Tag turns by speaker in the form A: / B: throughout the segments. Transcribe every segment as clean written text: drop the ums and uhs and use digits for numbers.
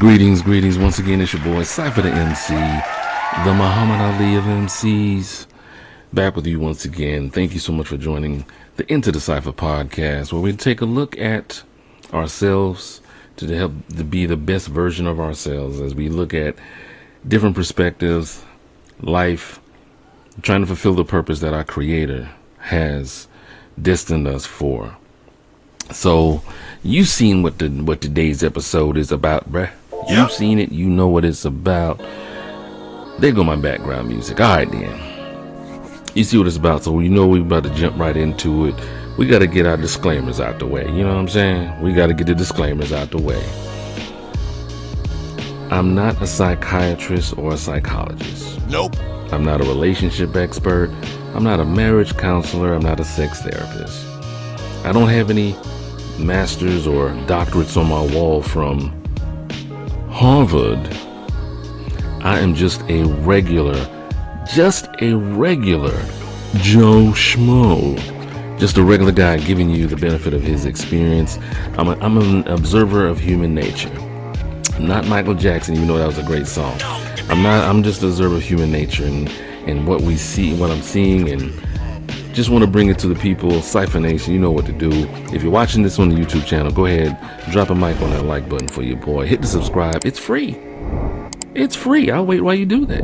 A: Greetings. Once again, it's your boy, Cypher Da MC, the Muhammad Ali of MCs. Back with you once again. Thank you so much for joining the Into the Cypher podcast, where we take a look at ourselves to help to be the best version of ourselves as we look at different perspectives, life, trying to fulfill the purpose that our Creator has destined us for. So, you've seen what today's episode is about, bruh. You've seen it, you know what it's about. There go my background music. Alright then. You see what it's about, so you know we're about to jump right into it. We got to get our disclaimers out the way. You know what I'm saying? We got to get the disclaimers out the way. I'm not a psychiatrist or a psychologist.
B: Nope.
A: I'm not a relationship expert. I'm not a marriage counselor. I'm not a sex therapist. I don't have any masters or doctorates on my wall from Harvard. I am just a regular Joe Schmo. Just a regular guy giving you the benefit of his experience. I'm an observer of human nature. Not Michael Jackson, even though that was a great song. I'm just an observer of human nature and what we see, what I'm seeing, and just want to bring it to the people. Cypher Nation, you know what to do. If you're watching this on the YouTube channel, go ahead, drop a mic on that like button for your boy. Hit the subscribe. It's free. It's free. I'll wait while you do that.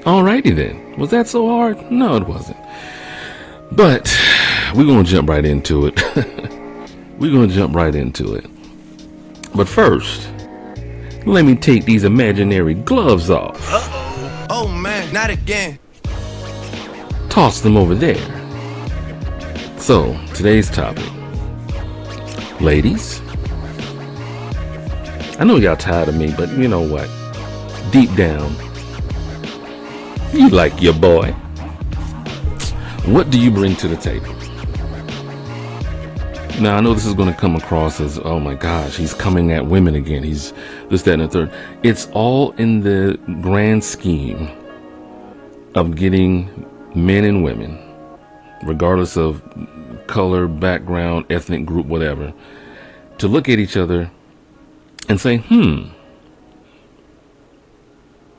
A: Alrighty then. Was that so hard? No, it wasn't. But we're going to jump right into it. But first, let me take these imaginary gloves off.
B: Uh-oh. Oh man, not again.
A: Toss them over there. So, today's topic. Ladies, I know y'all tired of me, but you know what? Deep down, you like your boy. What do you bring to the table? Now, I know this is going to come across as, oh my gosh, he's coming at women again. He's this, that, and the third. It's all in the grand scheme of getting men and women, regardless of color, background, ethnic group, whatever, to look at each other and say,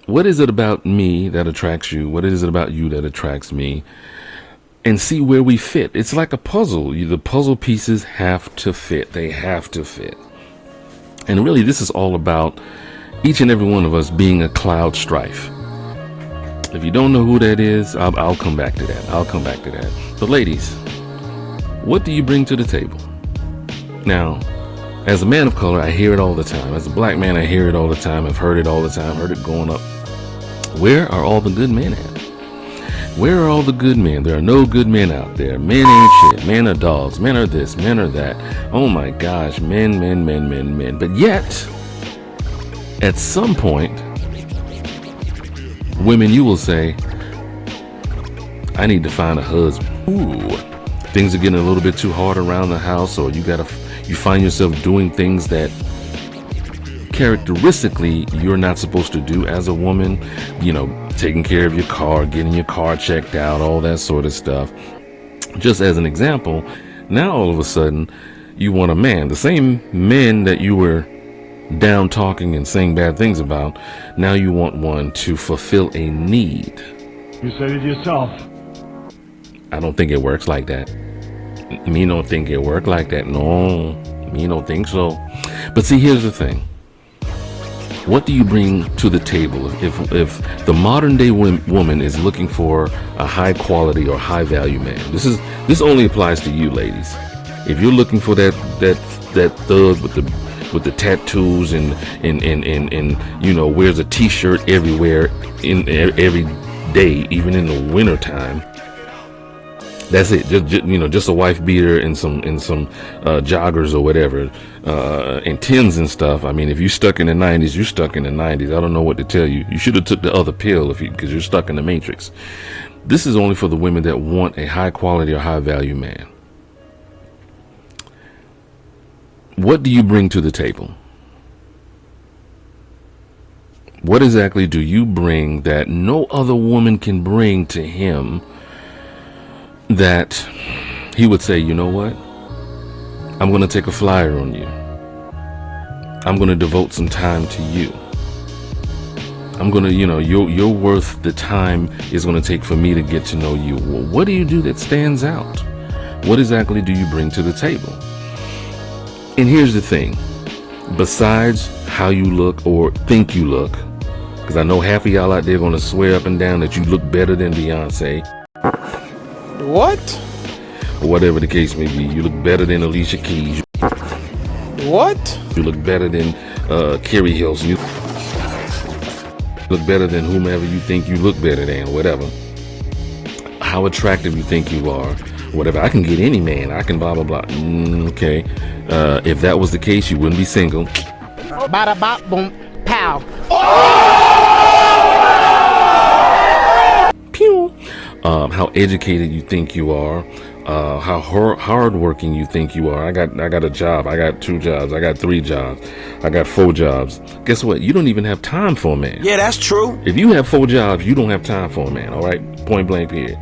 A: what is it about me that attracts you? What is it about you that attracts me? And see where we fit. It's like a puzzle. The puzzle pieces have to fit. They have to fit. And really, this is all about each and every one of us being a cloud strife. If you don't know who that is, I'll come back to that. But ladies, what do you bring to the table? Now, as a man of color, I hear it all the time. As a black man, I hear it all the time. I've heard it all the time. Heard it growing up. Where are all the good men at? Where are all the good men? There are no good men out there. Men ain't shit. Men are dogs. Men are this. Men are that. Oh my gosh. Men. But yet, at some point, women, you will say, I need to find a husband. Ooh, things are getting a little bit too hard around the house, or you find yourself doing things that characteristically you're not supposed to do as a woman. You know, taking care of your car, getting your car checked out, all that sort of stuff. Just as an example, now all of a sudden you want a man. The same men that you were down talking and saying bad things about, now you want one to fulfill a need.
C: You said it yourself.
A: I don't think it works like that. Me don't think it work like that. No, me don't think so. But see, here's the thing. What do you bring to the table if the modern day woman is looking for a high quality or high value man? This only applies to you ladies. If you're looking for that thug with the tattoos and you know, wears a t-shirt everywhere every day, even in the winter time. That's it. Just a wife beater and some joggers or whatever, and Tims and stuff. I mean, if you're stuck in the 90s, you're stuck in the 90s. I don't know what to tell you. You should have took the other pill because you're stuck in the matrix. This is only for the women that want a high quality or high value man. What do you bring to the table? What exactly do you bring that no other woman can bring to him, that he would say, you know what? I'm going to take a flyer on you. I'm going to devote some time to you. I'm going to, you're worth the time it's going to take for me to get to know you. Well, what do you do that stands out? What exactly do you bring to the table? And here's the thing. Besides how you look or think you look, because I know half of y'all out there going to swear up and down that you look better than Beyonce.
D: What?
A: Or whatever the case may be. You look better than Alicia Keys.
D: What?
A: You look better than Carrie Hilson. You look better than whomever you think you look better than, whatever. How attractive you think you are, whatever. I can get any man. I can blah, blah, blah. Okay. If that was the case, you wouldn't be single.
E: Bada bop boom pow.
A: Pew. How educated you think you are. How hardworking you think you are. I got a job. I got 2 jobs. I got 3 jobs. I got 4 jobs. Guess what? You don't even have time for a man.
B: Yeah, that's true.
A: If you have 4 jobs, you don't have time for a man. All right, point blank period.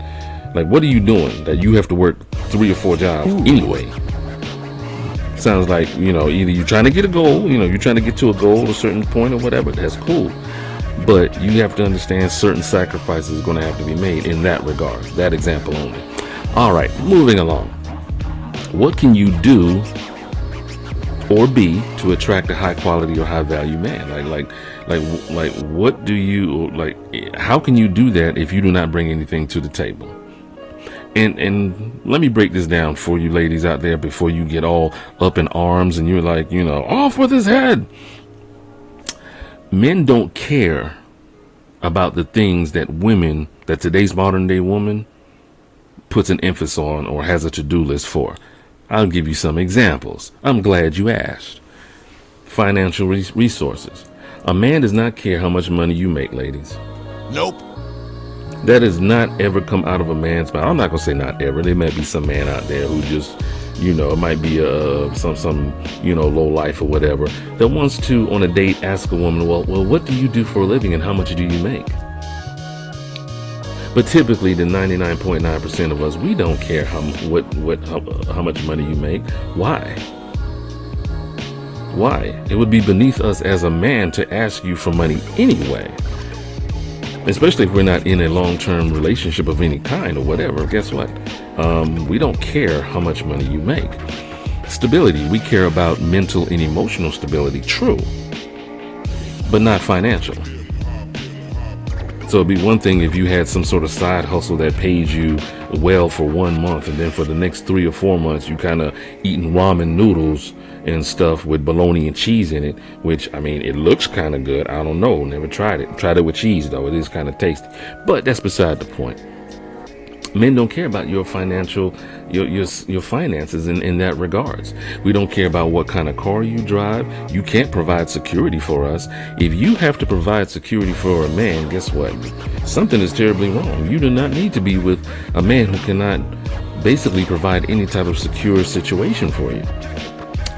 A: Like, what are you doing that you have to work 3 or 4 jobs anyway? Sounds like, either you're trying to get a goal, you're trying to get to a goal, a certain point or whatever. That's cool. But you have to understand certain sacrifices are going to have to be made in that regard. That example only. All right, moving along. What can you do or be to attract a high quality or high value man? Like what do you, how can you do that if you do not bring anything to the table? And let me break this down for you ladies out there before you get all up in arms and you're like, off with his head. Men don't care about the things that today's modern day woman puts an emphasis on or has a to-do list for. I'll give you some examples. I'm glad you asked. Financial resources. A man does not care how much money you make, ladies.
B: Nope.
A: That has not ever come out of a man's mouth. I'm not gonna say not ever. There might be some man out there who just, it might be some low life or whatever that wants to on a date ask a woman, well, what do you do for a living and how much do you make? But typically, the 99.9% of us, we don't care how much money you make. Why? It would be beneath us as a man to ask you for money anyway. Especially if we're not in a long-term relationship of any kind or whatever. Guess what? We don't care how much money you make. Stability. We care about mental and emotional stability. True. But not financial. So it'd be one thing if you had some sort of side hustle that paid you well for 1 month, and then for the next 3 or 4 months you kind of eating ramen noodles and stuff with bologna and cheese in it, which, it looks kind of good. I don't know. Never tried it. Tried it with cheese, though. It is kind of tasty. But that's beside the point. Men don't care about your financial, your finances in that regards. We don't care about what kind of car you drive. You can't provide security for us. If you have to provide security for a man, guess what? Something is terribly wrong. You do not need to be with a man who cannot basically provide any type of secure situation for you.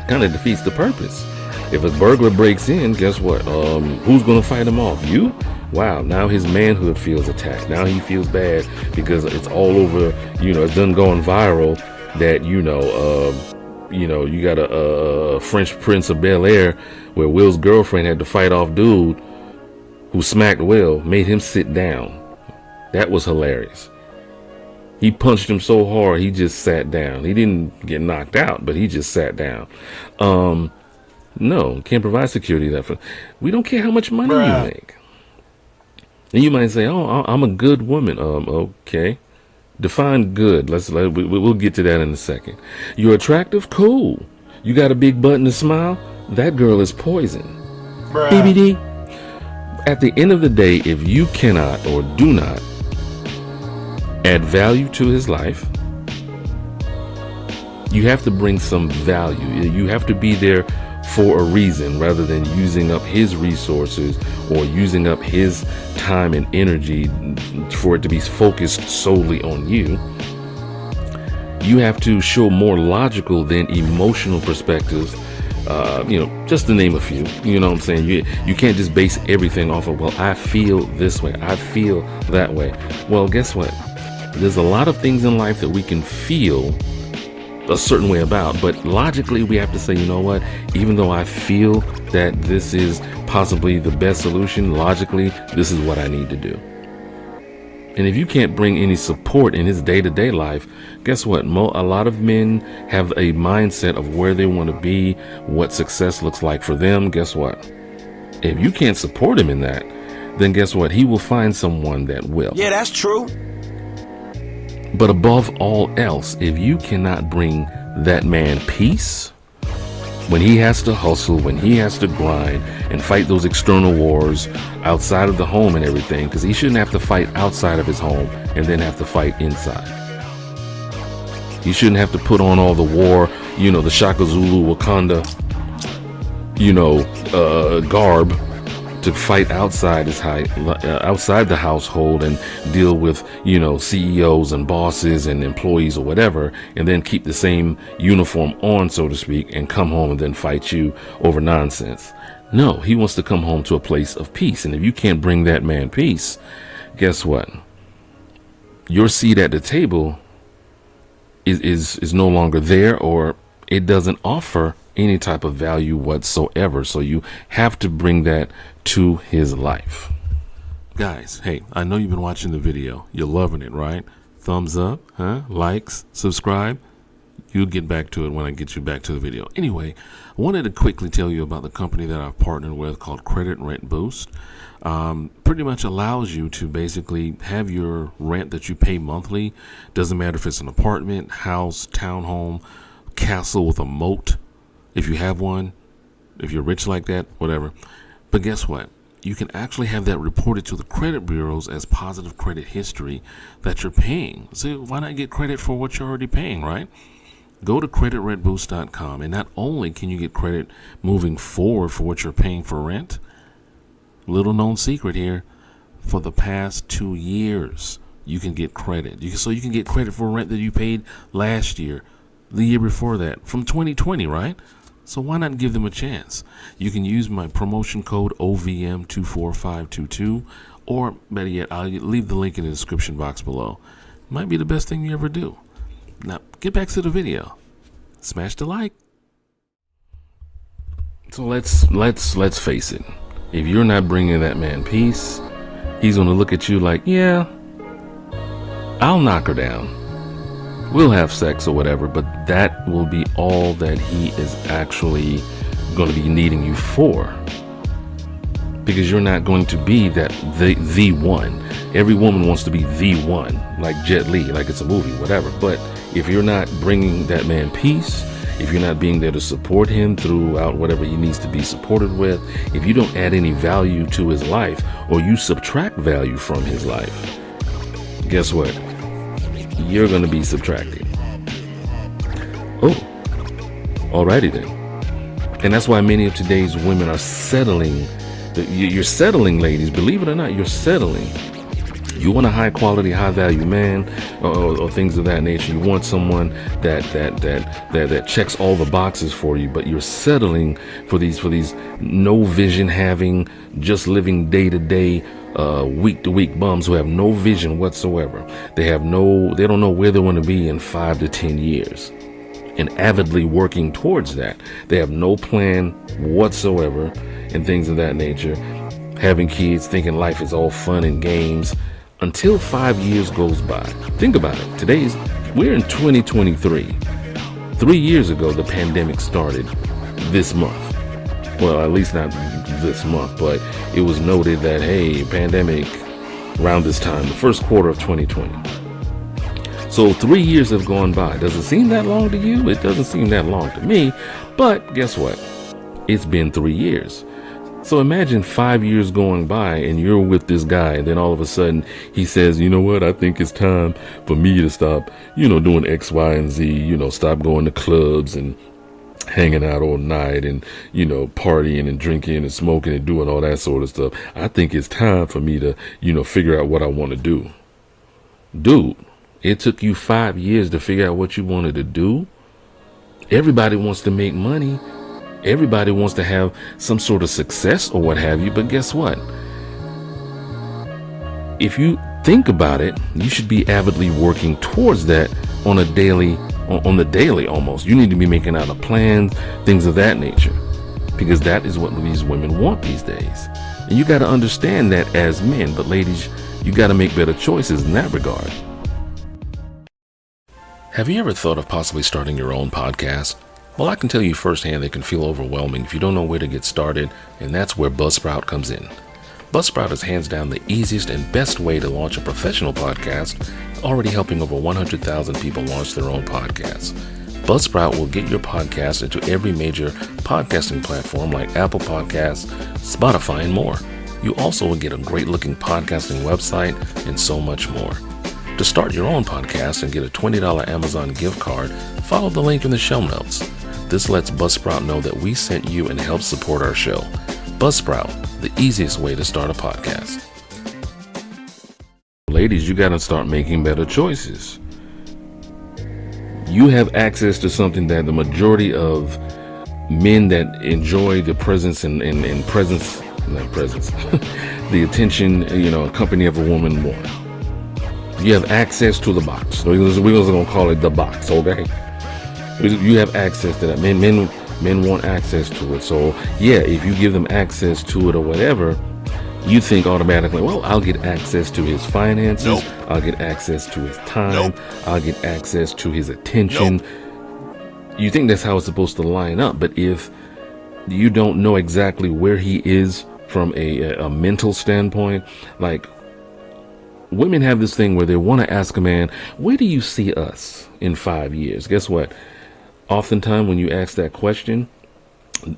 A: Kind of defeats the purpose. If a burglar breaks in, guess what? Who's going to fight him off? You? Wow, now his manhood feels attacked. Now he feels bad because it's all over, it's done going viral that, you got a French Prince of Bel-Air where Will's girlfriend had to fight off dude who smacked Will, made him sit down. That was hilarious. He punched him so hard, he just sat down. He didn't get knocked out, but he just sat down. No, can't provide security that for. We don't care how much money you make. And you might say, "Oh, I'm a good woman." Okay. Define good. We'll get to that in a second. You're attractive? Cool. You got a big butt and a smile? That girl is poison. BBD. At the end of the day, if you cannot or do not add value to his life, you have to bring some value. You have to be there for a reason rather than using up his resources or using up his time and energy for it to be focused solely on you. You have to show more logical than emotional perspectives, just to name a few. You know what I'm saying? You can't just base everything off of, well, I feel this way, I feel that way. Well, guess what? There's a lot of things in life that we can feel a certain way about. But logically, we have to say, you know what, even though I feel that this is possibly the best solution, logically, this is what I need to do. And if you can't bring any support in his day-to-day life, guess what? A lot of men have a mindset of where they want to be, what success looks like for them. Guess what? If you can't support him in that, then guess what? He will find someone that will.
B: Yeah, that's true.
A: But above all else, if you cannot bring that man peace, when he has to hustle, when he has to grind and fight those external wars outside of the home and everything, because he shouldn't have to fight outside of his home and then have to fight inside. He shouldn't have to put on all the war, you know, the Shaka Zulu, Wakanda, you know, garb to fight outside outside the household and deal with, you know, CEOs and bosses and employees or whatever, and then keep the same uniform on, so to speak, and come home and then fight you over nonsense. No, he wants to come home to a place of peace. And if you can't bring that man peace, guess what? Your seat at the table is no longer there, or it doesn't offer any type of value whatsoever. So you have to bring that to his life. Guys, hey, I know you've been watching the video. You're loving it, right? Thumbs up, huh? Likes, subscribe. You'll get back to it when I get you back to the video. Anyway, I wanted to quickly tell you about the company that I've partnered with called Credit Rent Boost. Pretty much allows you to basically have your rent that you pay monthly. Doesn't matter if it's an apartment, house, townhome, castle with a moat, if you have one, if you're rich like that, whatever. But guess what? You can actually have that reported to the credit bureaus as positive credit history that you're paying. So why not get credit for what you're already paying, right? Go to creditrentboost.com, and not only can you get credit moving forward for what you're paying for rent, little known secret here, for the past 2 years, you can get credit. So you can get credit for rent that you paid last year, the year before that, from 2020, right? So why not give them a chance? You can use my promotion code OVM24522, or better yet, I'll leave the link in the description box below. Might be the best thing you ever do. Now, get back to the video. Smash the like. So let's face it. If you're not bringing that man peace, he's going to look at you like, yeah, I'll knock her down. We'll have sex or whatever, but that will be all that he is actually going to be needing you for. Because you're not going to be that the one. Every woman wants to be the one, like Jet Li, like it's a movie, whatever. But if you're not bringing that man peace, if you're not being there to support him throughout whatever he needs to be supported with, if you don't add any value to his life, or you subtract value from his life, guess what? You're going to be subtracted. Oh, alrighty then. And that's why many of today's women are settling. You're settling, ladies. Believe it or not, you're settling. You want a high quality, high value man, or things of that nature. You want someone that checks all the boxes for you, but you're settling for these no vision having, just living day to day, week to week bums who have no vision whatsoever. They don't know where they want to be in 5 to 10 years, and avidly working towards that. They have no plan whatsoever and things of that nature. Having kids, thinking life is all fun and games, until 5 years goes by. Think about it. We're in 2023. 3 years ago, the pandemic started this month. Well, at least not this month, but it was noted that, hey, pandemic around this time, the first quarter of 2020. So 3 years have gone by. Does it seem that long to you? It doesn't seem that long to me, but guess what? It's been 3 years. So imagine 5 years going by and you're with this guy, and then all of a sudden he says, you know what, I think it's time for me to stop, doing X, Y, and Z, stop going to clubs and hanging out all night and, partying and drinking and smoking and doing all that sort of stuff. I think it's time for me to, figure out what I want to do. Dude, it took you 5 years to figure out what you wanted to do. Everybody wants to make money. Everybody wants to have some sort of success or what have you, but guess what? If you think about it, you should be avidly working towards that on a daily on the daily almost. You need to be making out a plan, things of that nature, because that is what these women want these days. And you got to understand that as men. But ladies, you got to make better choices in that regard. Have you ever thought of possibly starting your own podcast? Well, I can tell you firsthand they can feel overwhelming if you don't know where to get started, and that's where Buzzsprout comes in. Buzzsprout is hands down the easiest and best way to launch a professional podcast, already helping over 100,000 people launch their own podcasts. Buzzsprout will get your podcast into every major podcasting platform like Apple Podcasts, Spotify, and more. You also will get a great-looking podcasting website and so much more. To start your own podcast and get a $20 Amazon gift card, follow the link in the show notes. This lets Buzzsprout know that we sent you and helps support our show. Buzzsprout, the easiest way to start a podcast. Ladies, you got to start making better choices. You have access to something that the majority of men that enjoy the presence and presence, not presence, the attention, company of a woman want. You have access to the box. We're going to call it the box, okay? You have access to that. Men want access to it. So, yeah, if you give them access to it or whatever, you think automatically, well, I'll get access to his finances. Nope. I'll get access to his time. Nope. I'll get access to his attention. Nope. You think that's how it's supposed to line up. But if you don't know exactly where he is from a mental standpoint, like, women have this thing where they want to ask a man, where do you see us in 5 years? Guess what? Oftentimes when you ask that question,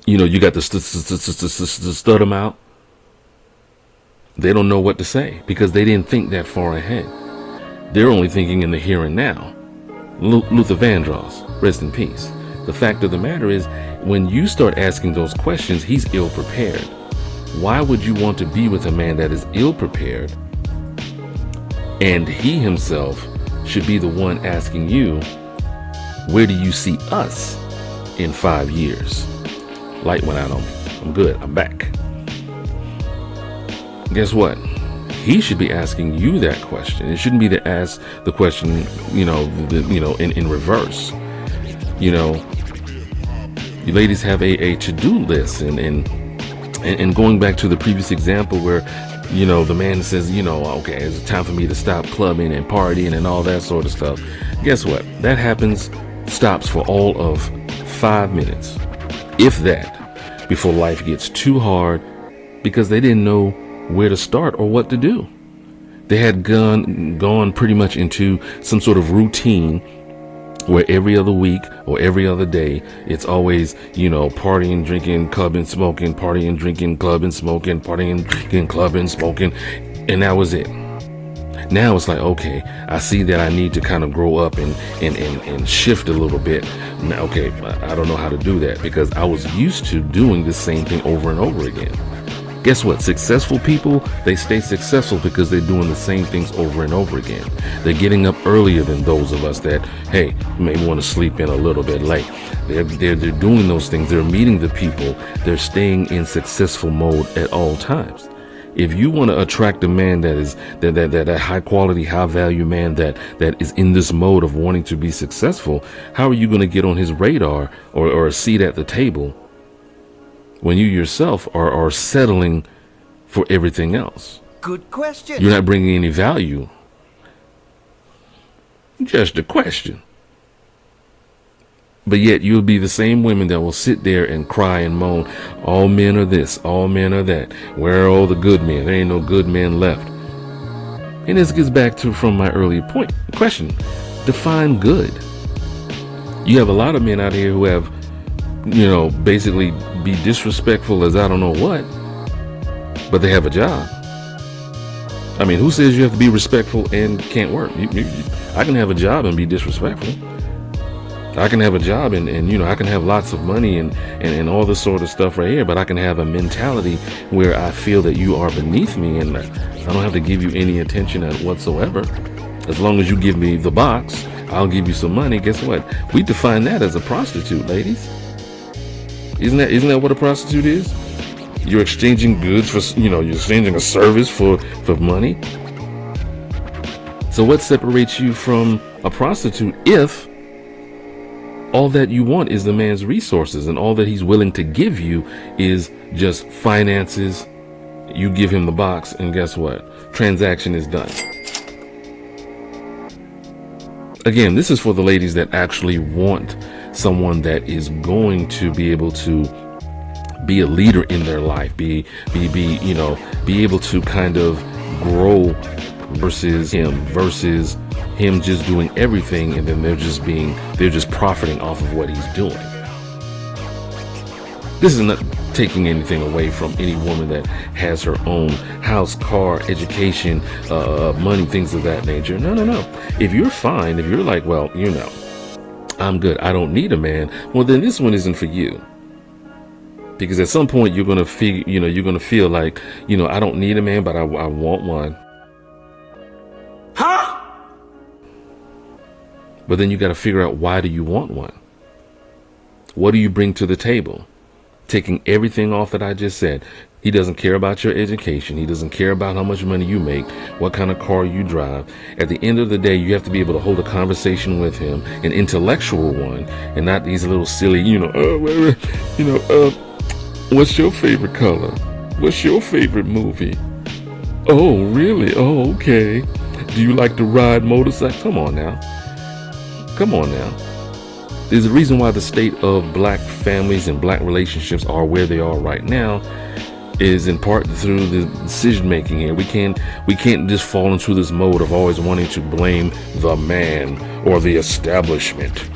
A: you got to stud them out. They don't know what to say because they didn't think that far ahead. They're only thinking in the here and now. Luther Vandross, rest in peace. The fact of the matter is, when you start asking those questions, he's ill prepared. Why would you want to be with a man that is ill prepared? And he himself should be the one asking you, where do you see us in 5 years? Light went out on me. I'm good. I'm back. Guess what? He should be asking you that question. It shouldn't be to ask the question, in reverse. You ladies have a to-do list, and going back to the previous example where the man says, okay, it's time for me to stop clubbing and partying and all that sort of stuff. Guess what? That stops for all of 5 minutes, if that, before life gets too hard because they didn't know where to start or what to do. They had gone pretty much into some sort of routine where every other week or every other day, it's always, partying, drinking, clubbing, smoking, partying, drinking, clubbing, smoking, partying, drinking, clubbing, smoking. And that was it. Now it's like, okay, I see that I need to kind of grow up and shift a little bit. Now, okay, I don't know how to do that because I was used to doing the same thing over and over again. Guess what? Successful people, they stay successful because they're doing the same things over and over again. They're getting up earlier than those of us that, hey, may want to sleep in a little bit late. They're doing those things. They're meeting the people. They're staying in successful mode at all times. If you want to attract a man that is that high quality, high value man that is in this mode of wanting to be successful, how are you going to get on his radar or a seat at the table when you yourself are settling for everything else?
B: Good question.
A: You're not bringing any value. Just a question. But yet you'll be the same women that will sit there and cry and moan, all men are this, all men are that. Where are all the good men? There ain't no good men left. And this gets back to from my earlier question. Define good. You have a lot of men out here who have, basically be disrespectful as I don't know what, but they have a job. I mean, who says you have to be respectful and can't work? I can have a job and be disrespectful. I can have a job and I can have lots of money and all this sort of stuff right here, but I can have a mentality where I feel that you are beneath me and I don't have to give you any attention whatsoever. As long as you give me the box, I'll give you some money. Guess what? We define that as a prostitute, ladies. Isn't that what a prostitute is? You're exchanging goods for, you're exchanging a service for money. So what separates you from a prostitute if all that you want is the man's resources, and all that he's willing to give you is just finances. You give him the box, and guess what? Transaction is done. Again, this is for the ladies that actually want someone that is going to be able to be a leader in their life, be able to kind of grow versus him just doing everything, and then they're just profiting off of what he's doing. This is not taking anything away from any woman that has her own house, car, education, money, things of that nature. No. If you're fine, if you're like, well, I'm good, I don't need a man, well, then this one isn't for you. Because at some point you're gonna feel like, I don't need a man, but I want one.
B: Huh?
A: But then you got to figure out, why do you want one? What do you bring to the table? Taking everything off that I just said. He doesn't care about your education. He doesn't care about how much money you make, what kind of car you drive. At the end of the day, you have to be able to hold a conversation with him, an intellectual one, and not these little silly, what's your favorite color? What's your favorite movie? Oh, really? Oh, okay. Do you like to ride motorcycles? Come on now. There's a reason why the state of black families and black relationships are where they are right now, is in part through the decision making here. We can't just fall into this mode of always wanting to blame the man or the establishment.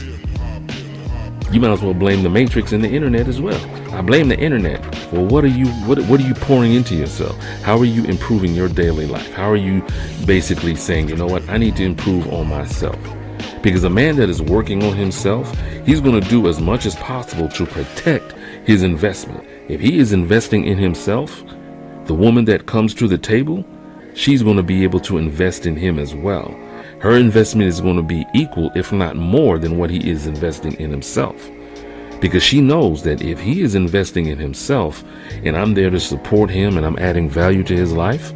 A: You might as well blame the Matrix and the internet as well. I blame the internet. Well, what are you pouring into yourself? How are you improving your daily life? How are you basically saying, you know what, I need to improve on myself? Because a man that is working on himself, he's going to do as much as possible to protect his investment. If he is investing in himself, the woman that comes to the table, she's going to be able to invest in him as well. Her investment is going to be equal, if not more, than what he is investing in himself. Because she knows that if he is investing in himself and I'm there to support him and I'm adding value to his life,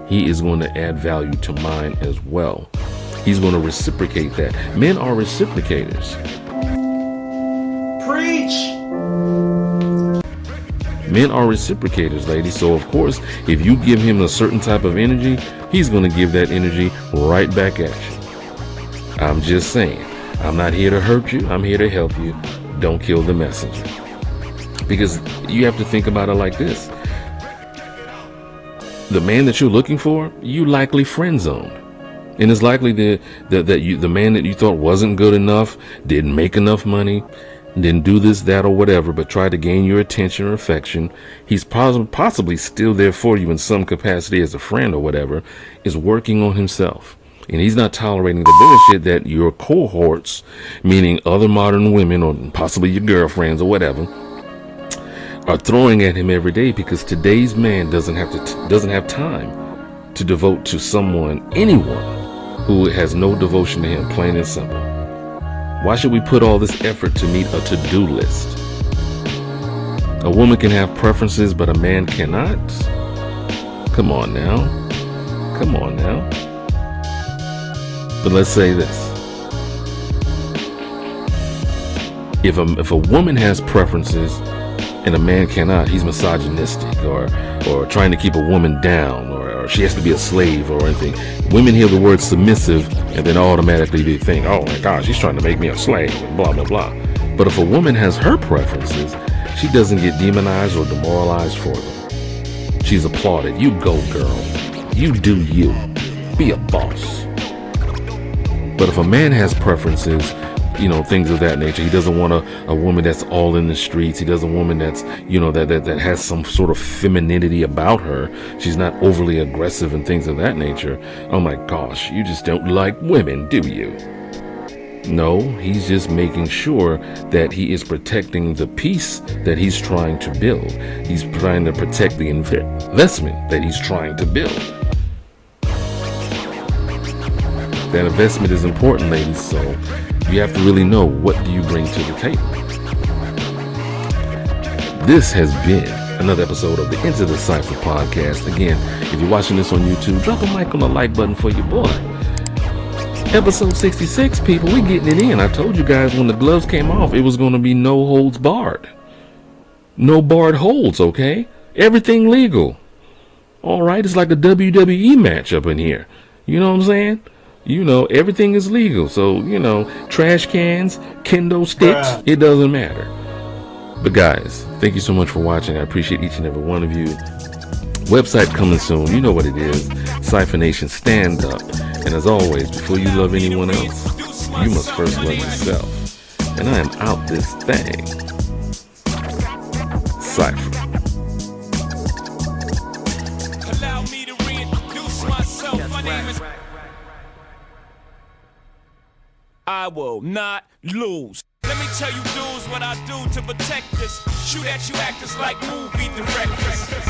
A: he is going to add value to mine as well. He's going to reciprocate that. Men are reciprocators.
B: Preach.
A: Men are reciprocators, ladies. So of course, if you give him a certain type of energy, he's going to give that energy right back at you. I'm just saying, I'm not here to hurt you. I'm here to help you. Don't kill the messenger. Because you have to think about it like this. The man that you're looking for, you likely friend zoned. And it's likely that the man that you thought wasn't good enough, didn't make enough money, didn't do this, that, or whatever, but tried to gain your attention or affection, he's possibly still there for you in some capacity as a friend or whatever, is working on himself. And he's not tolerating the bullshit that your cohorts, meaning other modern women or possibly your girlfriends or whatever, are throwing at him every day, because today's man doesn't have time to devote to anyone who has no devotion to him, plain and simple. Why should we put all this effort to meet a to-do list? A woman can have preferences, but a man cannot? Come on now. But let's say this. If a woman has preferences and a man cannot, he's misogynistic or trying to keep a woman down, or she has to be a slave or anything. Women hear the word submissive and then automatically they think, oh my gosh, he's trying to make me a slave, and blah, blah, blah. But if a woman has her preferences, she doesn't get demonized or demoralized for them. She's applauded. You go, girl. You do you. Be a boss. But if a man has preferences, things of that nature, he doesn't want a woman that's all in the streets. He doesn't want a woman that's, that has some sort of femininity about her. She's not overly aggressive and things of that nature. Oh my gosh, you just don't like women, do you? No, he's just making sure that he is protecting the peace that he's trying to build. He's trying to protect the investment that he's trying to build. That investment is important, ladies, so you have to really know, what do you bring to the table? This has been another episode of the Into the Cypher podcast. Again, if you're watching this on YouTube, drop a like on the like button for your boy. Episode 66, people, we getting it in. I told you guys when the gloves came off, it was going to be no holds barred. No barred holds, okay? Everything legal. All right, it's like a WWE match up in here. You know what I'm saying? You know, everything is legal. So, you know, trash cans, kendo sticks, it doesn't matter. But guys, thank you so much for watching. I appreciate each and every one of you. Website coming soon. You know what it is. Cypher Nation, stand up. And as always, before you love anyone else, you must first love yourself. And I am out this thing. Cypher.
F: Allow me to reintroduce myself. My name is... I will not lose. Let me tell you dudes what I do to protect this. Shoot at you actors like movie directors.